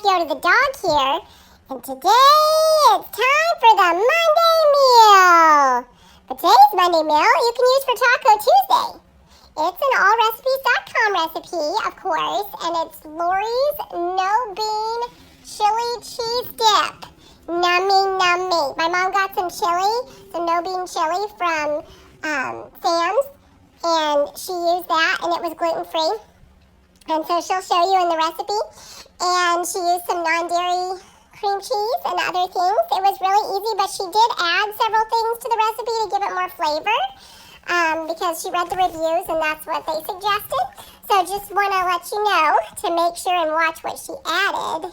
Yoda the dog here, and today it's time for the Monday meal. But today's Monday meal you can use for Taco Tuesday. It's an allrecipes.com recipe, of course, and it's Lori's No Bean Chili Cheese Dip. Nummy, nummy. My mom got some chili, some no bean chili from Sam's, and she used that, and it was gluten-free. And so she'll show you in the recipe. And she used some non-dairy cream cheese and other things. It was really easy, but she did add several things to the recipe to give it more flavor because she read the reviews and that's what they suggested. So just want to let you know to make sure and watch what she added.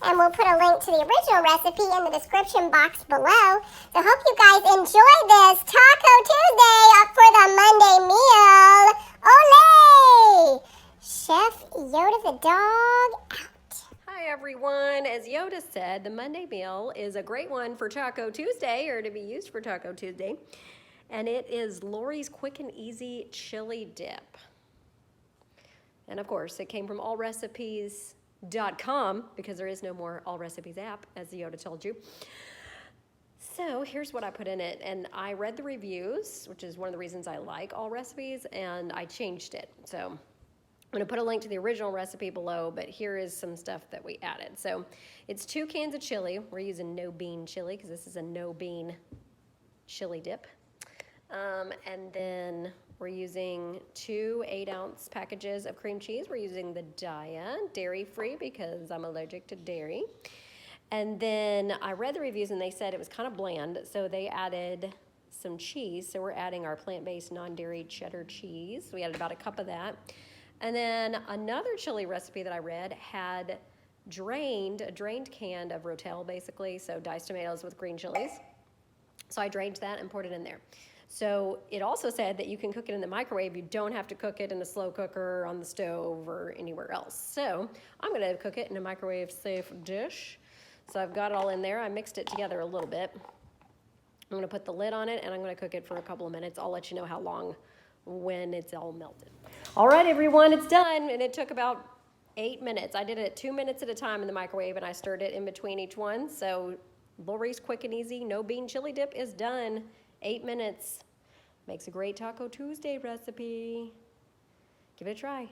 And we'll put a link to the original recipe in the description box below. So hope you guys enjoy this Taco Tuesday up for the Monday meal. Ole! Chef Yoda the dog out. Hi everyone. As Yoda said, the Monday meal is a great one for Taco Tuesday, or to be used for Taco Tuesday. And it is Lori's Quick and Easy Chili Dip. And of course, it came from allrecipes.com because there is no more All Recipes app, as Yoda told you. So here's what I put in it. And I read the reviews, which is one of the reasons I like All Recipes, and I changed it. So I'm going to put a link to the original recipe below, but here is some stuff that we added. So it's 2 cans of chili. We're using no bean chili because this is a no bean chili dip. And then we're using 2 8-ounce packages of cream cheese. We're using the Daiya, dairy-free, because I'm allergic to dairy. And then I read the reviews and they said it was kind of bland, so they added some cheese. So we're adding our plant-based non-dairy cheddar cheese. We added about a cup of that. And then another chili recipe that I read had a drained can of Rotel, basically, so diced tomatoes with green chilies. So I drained that and poured it in there. So it also said that you can cook it in the microwave. You don't have to cook it in the slow cooker, on the stove, or anywhere else. So I'm going to cook it in a microwave-safe dish. So I've got it all in there. I mixed it together a little bit. I'm going to put the lid on it, and I'm going to cook it for a couple of minutes. I'll let you know how long when it's all melted. All right, everyone, it's done, and it took about 8 minutes. I did it 2 minutes at a time in the microwave, and I stirred it in between each one. So Lori's Quick and Easy No Bean Chili Dip is done. 8 minutes. Makes a great Taco Tuesday recipe. Give it a try.